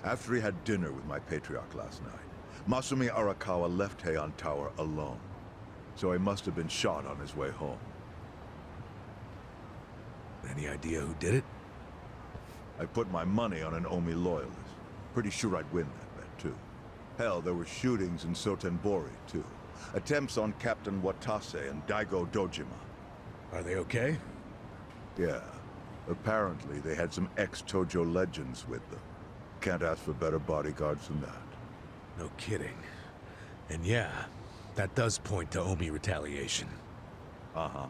After he had dinner with my patriarch last night, Masumi Arakawa left Heian Tower alone. So he must have been shot on his way home. Any idea who did it? I put my money on an Omi loyalist. Pretty sure I'd win that bet, too. Hell, there were shootings in Sotenbori, too. Attempts on Captain Watase and Daigo Dojima. Are they okay? Yeah. Apparently, they had some ex-Tojo legends with them. Can't ask for better bodyguards than that. No kidding. And yeah, that does point to Omi retaliation. Uh-huh.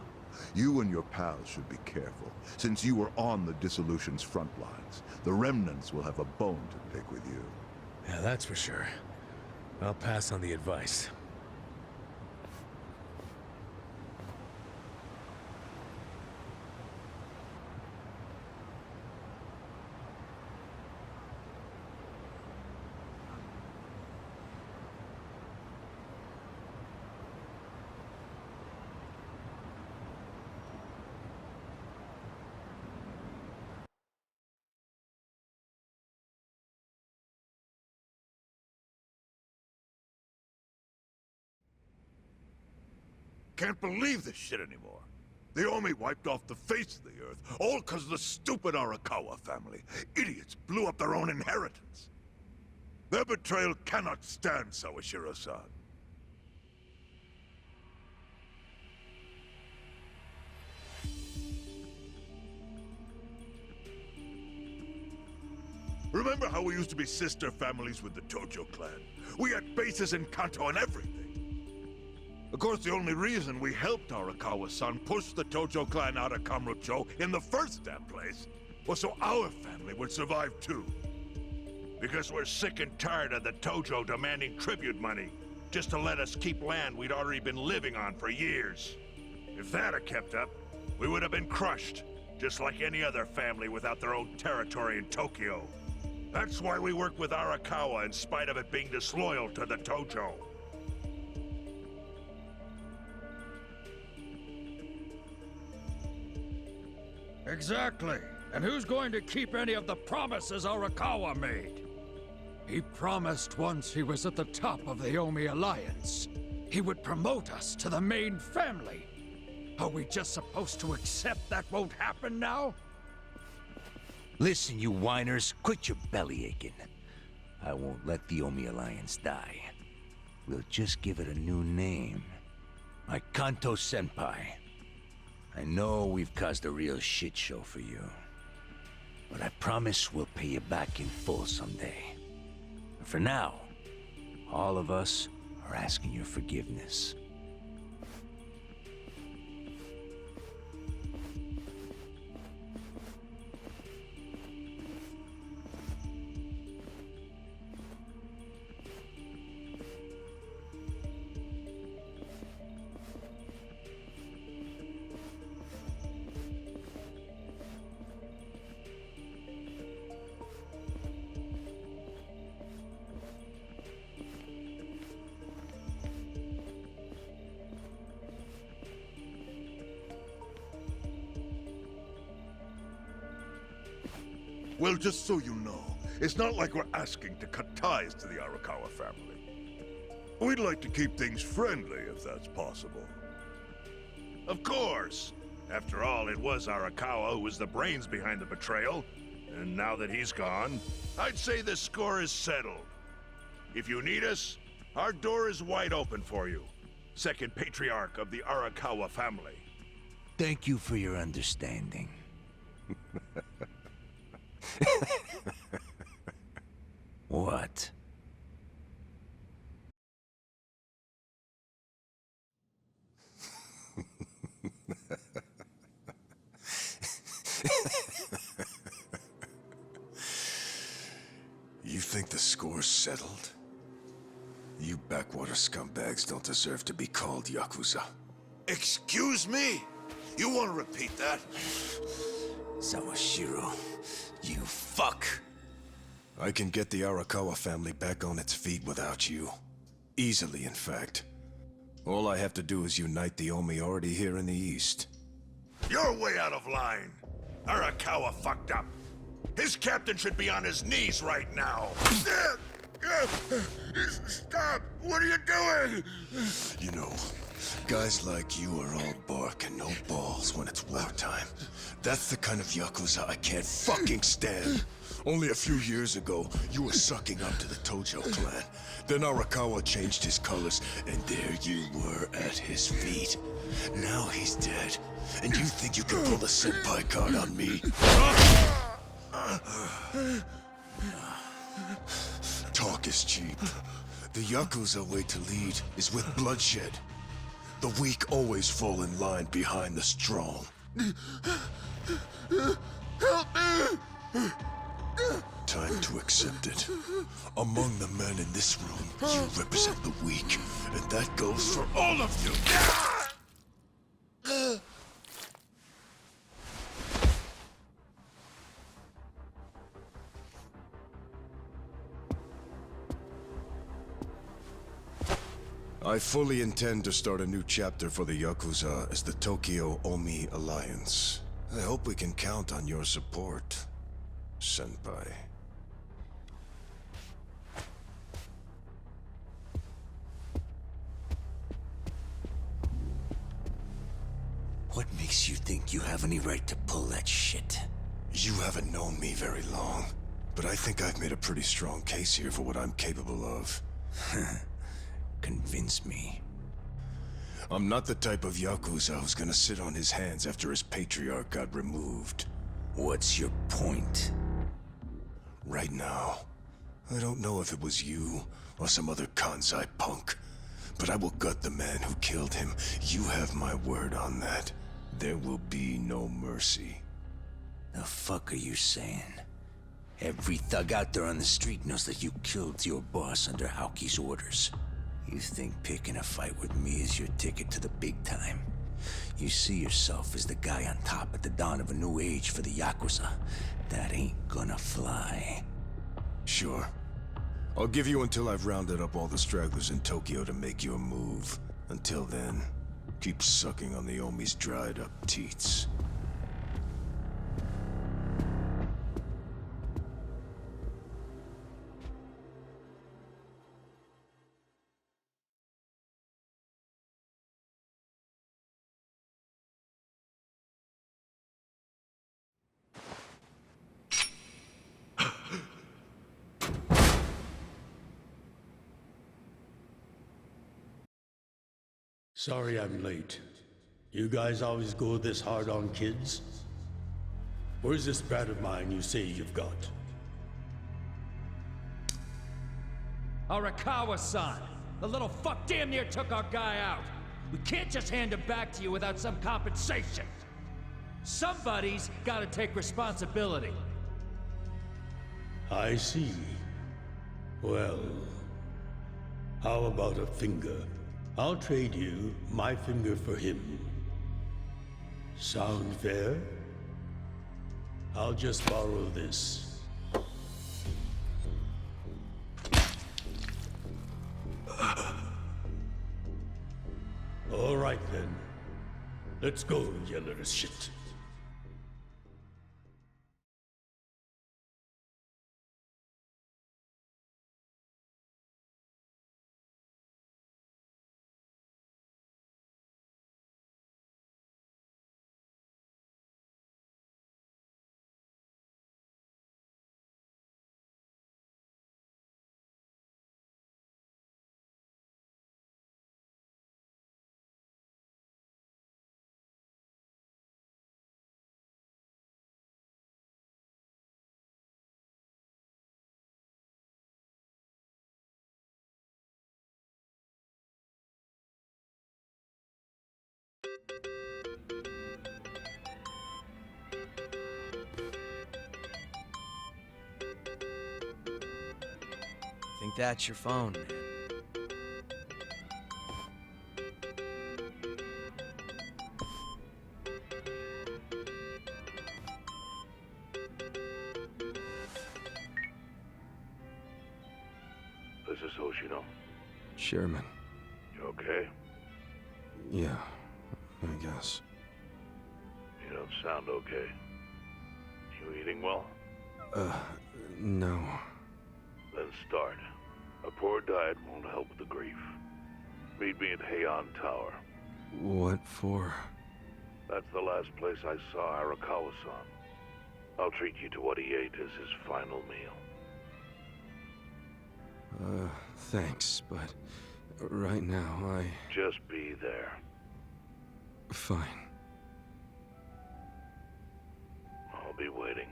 You and your pals should be careful, since you were on the dissolution's front lines. The remnants will have a bone to pick with you. Yeah, that's for sure. I'll pass on the advice. Can't believe this shit anymore. The Omi wiped off the face of the earth, all because of the stupid Arakawa family. Idiots blew up their own inheritance. Their betrayal cannot stand, Sawashiro-san. Remember how we used to be sister families with the Tojo clan? We had bases in Kanto and everything. Of course, the only reason we helped Arakawa-san push the Tojo clan out of Kamurocho in the first damn place was so our family would survive too. Because we're sick and tired of the Tojo demanding tribute money just to let us keep land we'd already been living on for years. If that had kept up, we would have been crushed, just like any other family without their own territory in Tokyo. That's why we work with Arakawa in spite of it being disloyal to the Tojo. Exactly. And who's going to keep any of the promises Arakawa made? He promised once he was at the top of the Omi Alliance, he would promote us to the main family. Are we just supposed to accept that won't happen now? Listen, you whiners, quit your belly aching. I won't let the Omi Alliance die. We'll just give it a new name. Like Kanto-senpai. I know we've caused a real shit show for you. But I promise we'll pay you back in full someday. But for now, all of us are asking your forgiveness. Well, just so you know, it's not like we're asking to cut ties to the Arakawa family. We'd like to keep things friendly, if that's possible. Of course! After all, it was Arakawa who was the brains behind the betrayal. And now that he's gone, I'd say the score is settled. If you need us, our door is wide open for you. Second patriarch of the Arakawa family. Thank you for your understanding. What? You think the score's settled? You backwater scumbags don't deserve to be called Yakuza. Excuse me? You want to repeat that? Sawashiro, you fuck! I can get the Arakawa family back on its feet without you. Easily, in fact. All I have to do is unite the Omi already here in the East. You're way out of line. Arakawa fucked up. His captain should be on his knees right now. Stop! What are you doing? You know, guys like you are all bark and no balls when it's wartime. That's the kind of Yakuza I can't fucking stand. Only a few years ago, you were sucking up to the Tojo clan. Then Arakawa changed his colors, and there you were at his feet. Now he's dead, and you think you can pull the senpai card on me? Talk is cheap. The Yakuza way to lead is with bloodshed. The weak always fall in line behind the strong. Help me! Time to accept it. Among the men in this room, you represent the weak, and that goes for all of you! I fully intend to start a new chapter for the Yakuza as the Tokyo Omi Alliance. I hope we can count on your support, Senpai. What makes you think you have any right to pull that shit? You haven't known me very long, but I think I've made a pretty strong case here for what I'm capable of. Convince me. I'm not the type of Yakuza who's gonna sit on his hands after his patriarch got removed. What's your point? Right now, I don't know if it was you or some other Kansai punk, but I will gut the man who killed him. You have my word on that. There will be no mercy. The fuck are you saying? Every thug out there on the street knows that you killed your boss under Haoki's orders. You think picking a fight with me is your ticket to the big time? You see yourself as the guy on top at the dawn of a new age for the Yakuza. That ain't gonna fly. Sure. I'll give you until I've rounded up all the stragglers in Tokyo to make your move. Until then, keep sucking on the Omi's dried up teats. Sorry I'm late. You guys always go this hard on kids? Where's this brat of mine you say you've got? Arakawa-san! The little fuck damn near took our guy out! We can't just hand him back to you without some compensation! Somebody's gotta take responsibility! I see. Well, how about a finger? I'll trade you my finger for him. Sound fair? I'll just borrow this. All right then. Let's go, you little shit. Think that's your phone, man. This is Hoshino. Sherman. You okay? Yeah, I guess. You don't sound okay. You eating well? No. Then start. A poor diet won't help the grief. Meet me at Heian Tower. What for? That's the last place I saw Arakawa-san. I'll treat you to what he ate as his final meal. Thanks, but right now Just be there. Fine. I'll be waiting.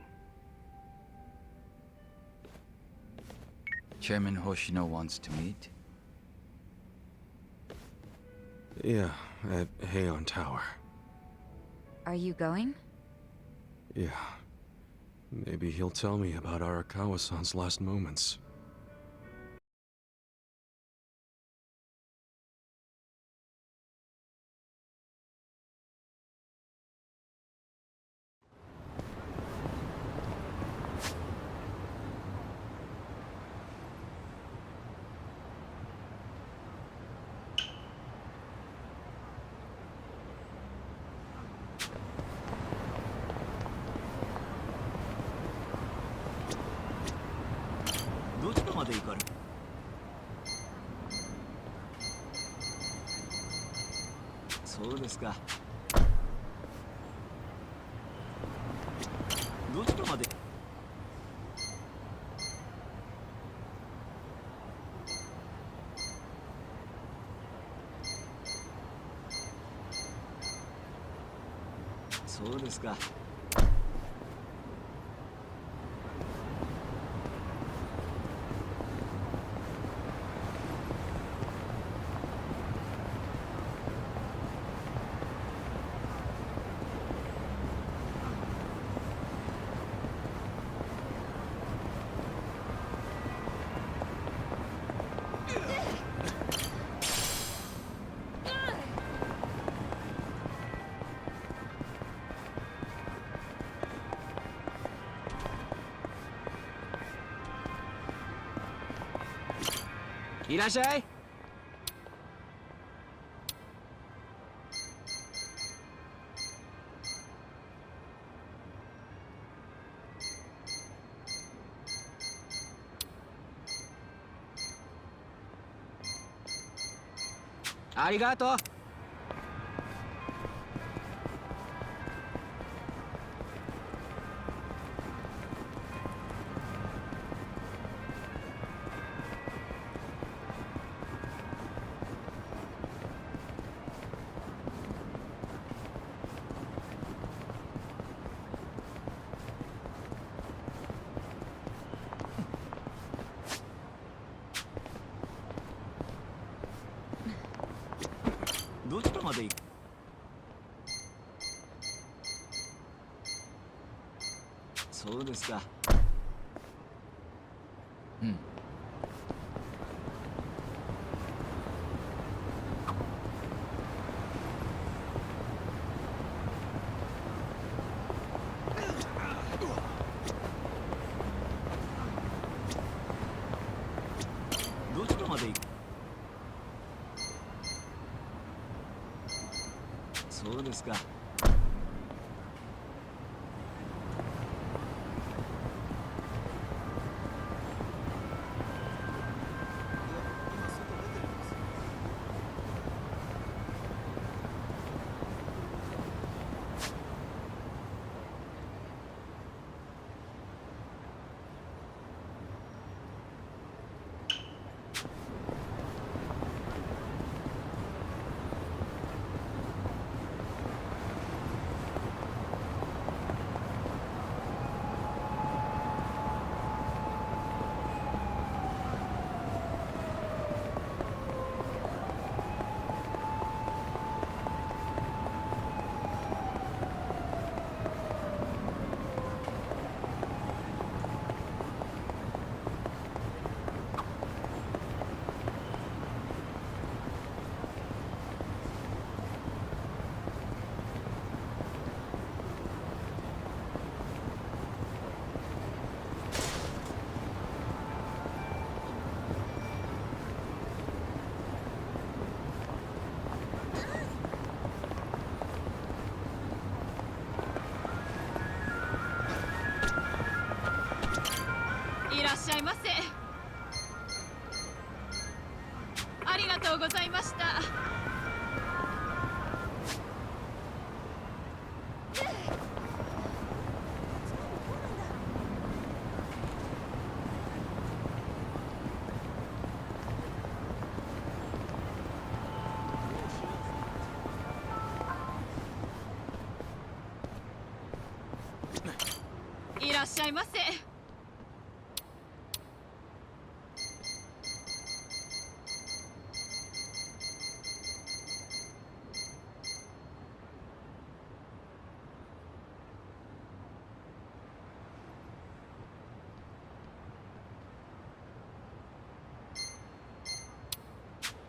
Chairman Hoshino wants to meet. Yeah, at Heian Tower. Are you going? Yeah. Maybe he'll tell me about Arakawa-san's last moments.そうですか。いらっしゃい。ありがとう。どちらまで行く？そうですか。うん。どちらまで行く？そうですか。らっしゃいませ。ありがとうございました。いらっしゃいませ。あ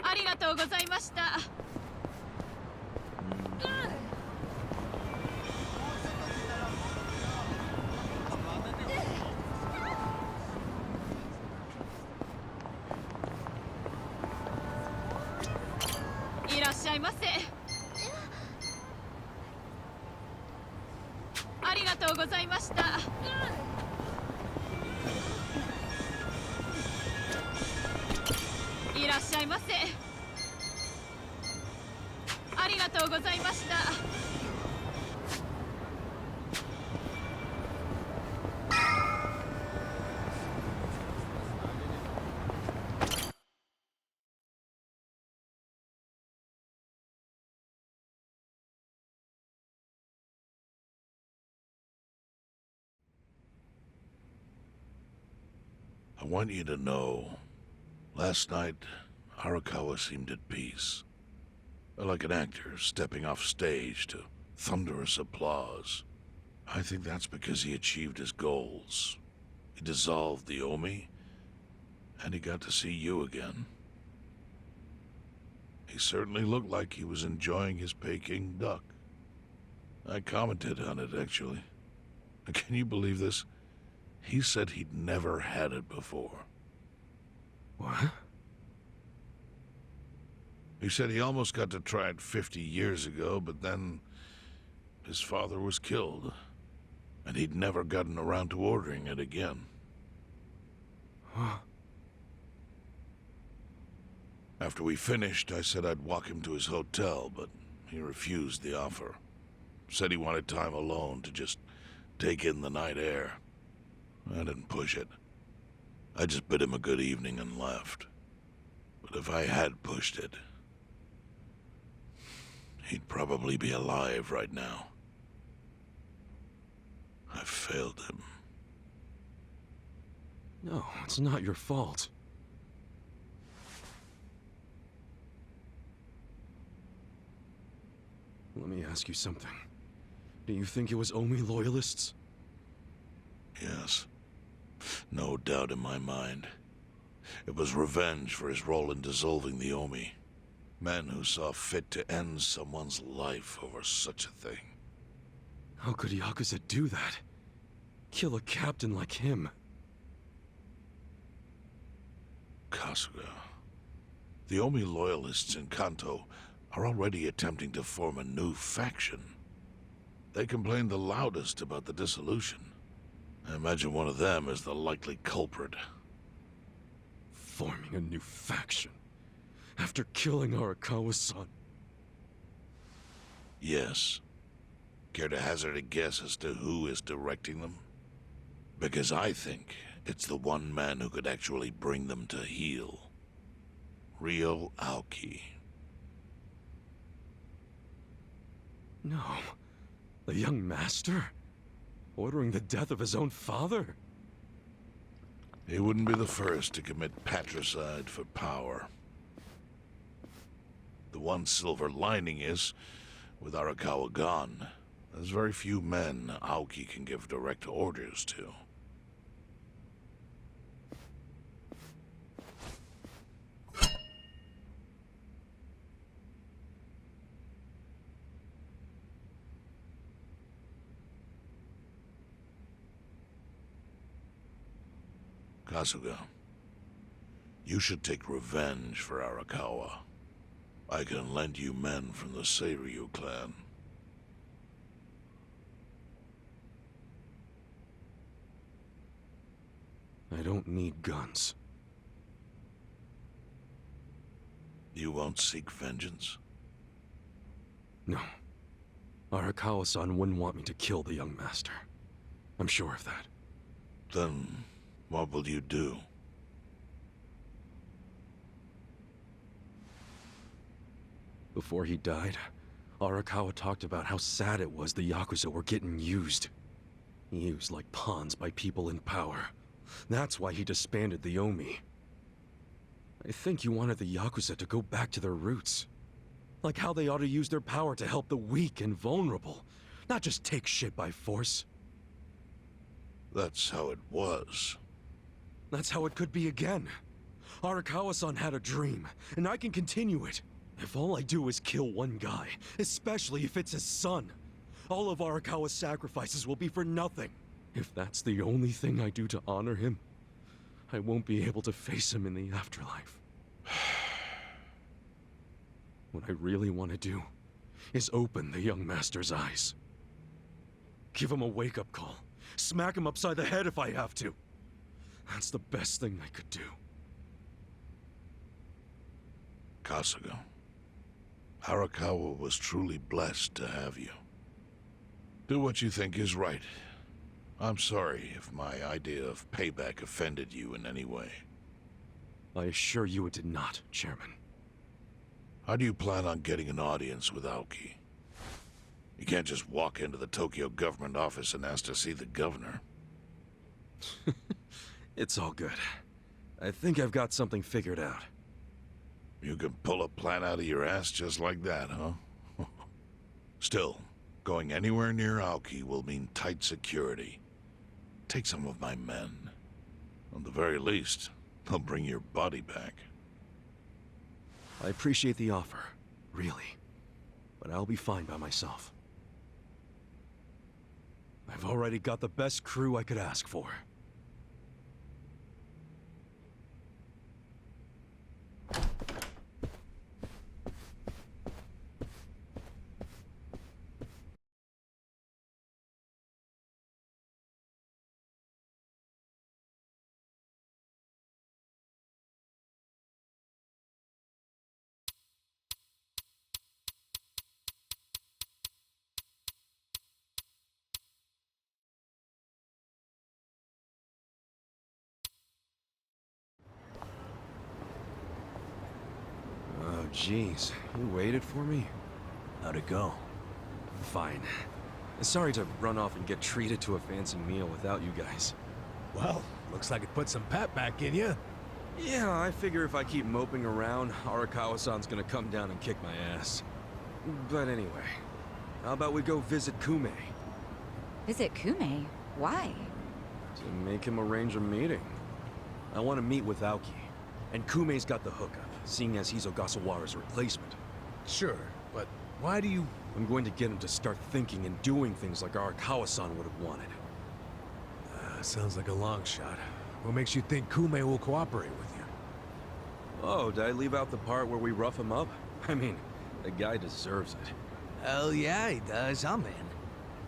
りがとうございました。いらっしゃいませ。ありがとうございました。いらっしゃいませ。ありがとうございました。I want you to know, last night, Arakawa seemed at peace. Like an actor stepping off stage to thunderous applause. I think that's because he achieved his goals. He dissolved the Omi, and he got to see you again. He certainly looked like he was enjoying his Peking duck. I commented on it, actually. Can you believe this? He said he'd never had it before. What? He said he almost got to try it 50 years ago, but then his father was killed, and he'd never gotten around to ordering it again. Huh? After we finished, I said I'd walk him to his hotel, but he refused the offer. Said he wanted time alone to just take in the night air. I didn't push it. I just bid him a good evening and left. But if I had pushed it, he'd probably be alive right now. I failed him. No, it's not your fault. Let me ask you something. Do you think it was Omi loyalists? Yes. No doubt in my mind. It was revenge for his role in dissolving the Omi. Men who saw fit to end someone's life over such a thing. How could Yakuza do that? Kill a captain like him? Kasuga. The Omi loyalists in Kanto are already attempting to form a new faction. They complain the loudest about the dissolution. I imagine one of them is the likely culprit. Forming a new faction? After killing Arakawa-san? Yes. Care to hazard a guess as to who is directing them? Because I think it's the one man who could actually bring them to heel. Ryo Aoki. No. The young master? Ordering the death of his own father? He wouldn't be the first to commit patricide for power. The one silver lining is, with Arakawa gone, there's very few men Aoki can give direct orders to. Kasuga, you should take revenge for Arakawa. I can lend you men from the Seiryu clan. I I don't need guns. You won't seek vengeance? No. Arakawa-san wouldn't want me to kill the young master. I'm sure of that. Then, what will you do? Before he died, Arakawa talked about how sad it was the Yakuza were getting used. Used like pawns by people in power. That's why he disbanded the Omi. I think he wanted the Yakuza to go back to their roots. Like how they ought to use their power to help the weak and vulnerable, not just take shit by force. That's how it was. That's how it could be again. Arakawa-san had a dream, and I can continue it. If all I do is kill one guy, especially if it's his son, all of Arakawa's sacrifices will be for nothing. If that's the only thing I do to honor him, I won't be able to face him in the afterlife. What I really want to do is open the young master's eyes. Give him a wake-up call. Smack him upside the head if I have to. That's the best thing I could do. Kasuga, Arakawa was truly blessed to have you. Do what you think is right. I'm sorry if my idea of payback offended you in any way. I assure you it did not, Chairman. How do you plan on getting an audience with Aoki? You can't just walk into the Tokyo government office and ask to see the governor. It's all good. I think I've got something figured out. You can pull a plan out of your ass just like that, huh? Still, going anywhere near Aoki will mean tight security. Take some of my men. At the very least, they'll bring your body back. I appreciate the offer, really. But I'll be fine by myself. I've already got the best crew I could ask for. Oh, jeez. You waited for me? How'd it go? Fine. Sorry to run off and get treated to a fancy meal without you guys. Well, looks like it put some pep back in you. Yeah, I figure if I keep moping around, Arakawa-san's gonna come down and kick my ass. But anyway, how about we go visit Kume? Visit Kume? Why? To make him arrange a meeting. I want to meet with Aoki. And Kume's got the hookup, seeing as he's Ogasawara's replacement. Sure, but why do you... I'm going to get him to start thinking and doing things like Arakawa-san would have wanted. Sounds like a long shot. What makes you think Kume will cooperate with you? Oh, did I leave out the part where we rough him up? I mean, the guy deserves it. Hell yeah, he does. I'm in.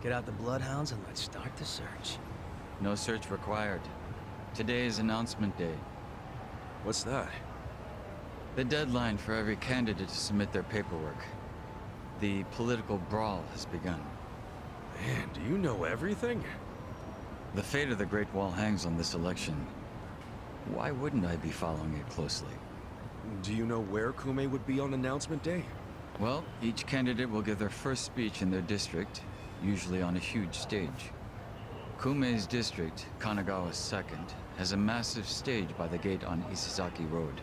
Get out the bloodhounds and let's start the search. No search required. Today is announcement day. What's that? The deadline for every candidate to submit their paperwork. The political brawl has begun. Man, do you know everything? The fate of the Great Wall hangs on this election. Why wouldn't I be following it closely? Do you know where Kume would be on announcement day? Well, each candidate will give their first speech in their district, usually on a huge stage. Kume's district, Kanagawa's second, has a massive stage by the gate on Isazaki Road.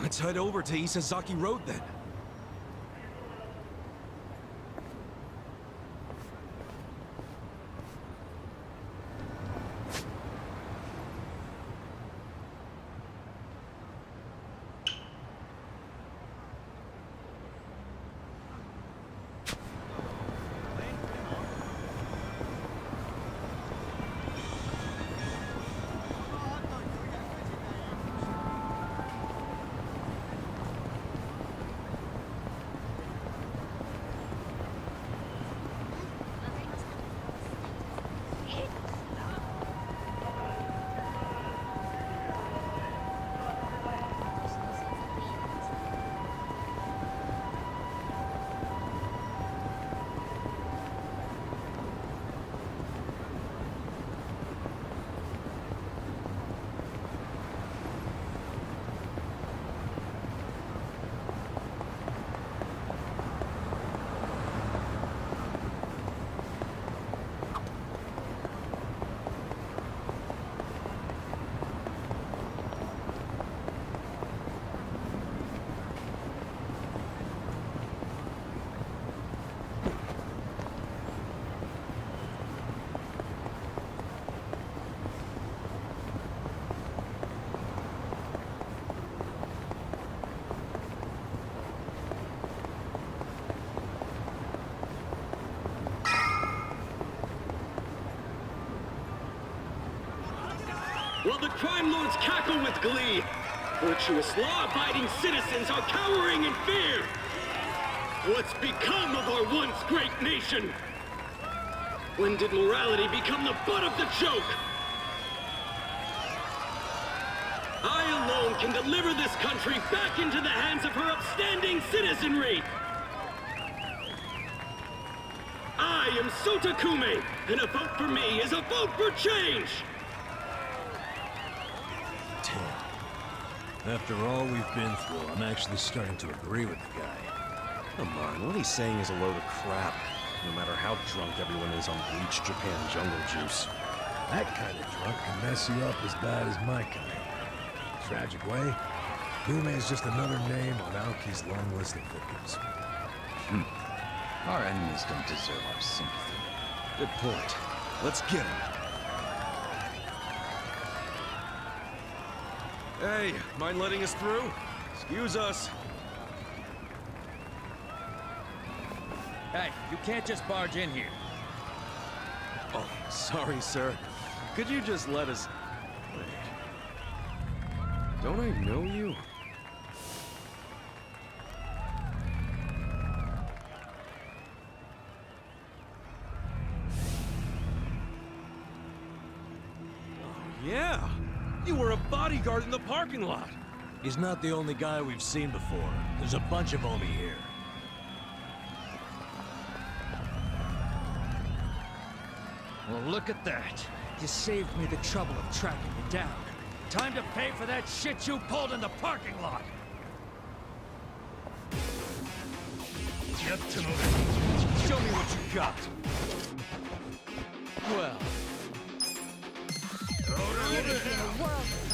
Let's head over to Isazaki Road then. while the crime lords cackle with glee. Virtuous, law-abiding citizens are cowering in fear. What's become of our once great nation? When did morality become the butt of the joke? I alone can deliver this country back into the hands of her upstanding citizenry. I am Sota Kume, and a vote for me is a vote for change! After all we've been through, I'm actually starting to agree with the guy. Come on, what he's saying is a load of crap. No matter how drunk everyone is on bleach Japan jungle juice. That kind of drunk can mess you up as bad as my kind. Tragic way, Kume is just another name on Aoki's long list of victims. Our enemies don't deserve our sympathy. Good point. Let's get him. Hey, mind letting us through? Excuse us. Hey, you can't just barge in here. Oh, sorry, sir. Could you just let us... Wait. Don't I know you? Oh, yeah! You were a bodyguard in the parking lot! He's not the only guy we've seen before. There's a bunch of Omi here. Well, look at that. You saved me the trouble of tracking you down. Time to pay for that shit you pulled in the parking lot! Show me what you got! Well...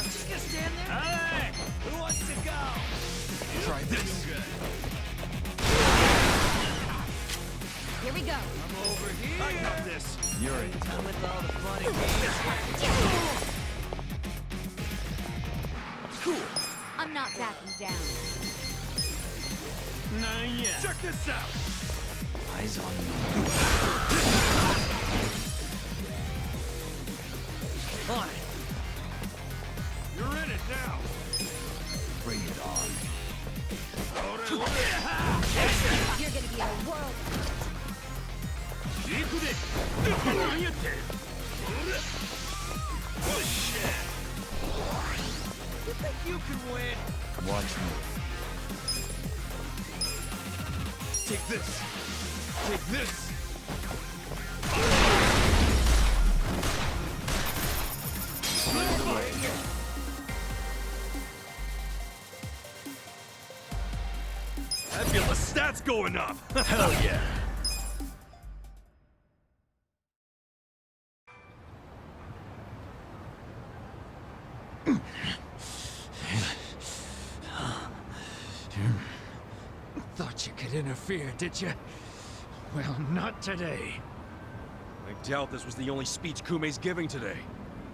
Just gonna stand there? Hey! Who wants to go? Try this! Here we go. I'm over here! I got this! You're in. Done with all the fun and games. Cool. I'm not backing down. Not yet! Check this out! Eyes on me. On it! You're in it now! Bring it on. You're gonna be in a world. You think you can win? Watch me. Take this! Take this! I feel the stats going up! Hell yeah! Thought you could interfere, did you? Well, not today. I doubt this was the only speech Kume's giving today.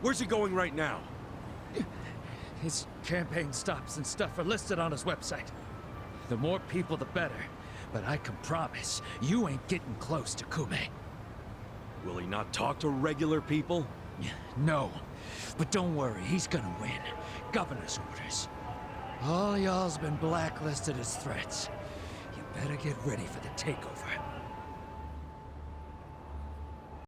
Where's he going right now? His campaign stops and stuff are listed on his website. The more people, the better. But I can promise, you ain't getting close to Kume. Will he not talk to regular people? No. But don't worry, he's gonna win. Governor's orders. All y'all's been blacklisted as threats. You better get ready for the takeover.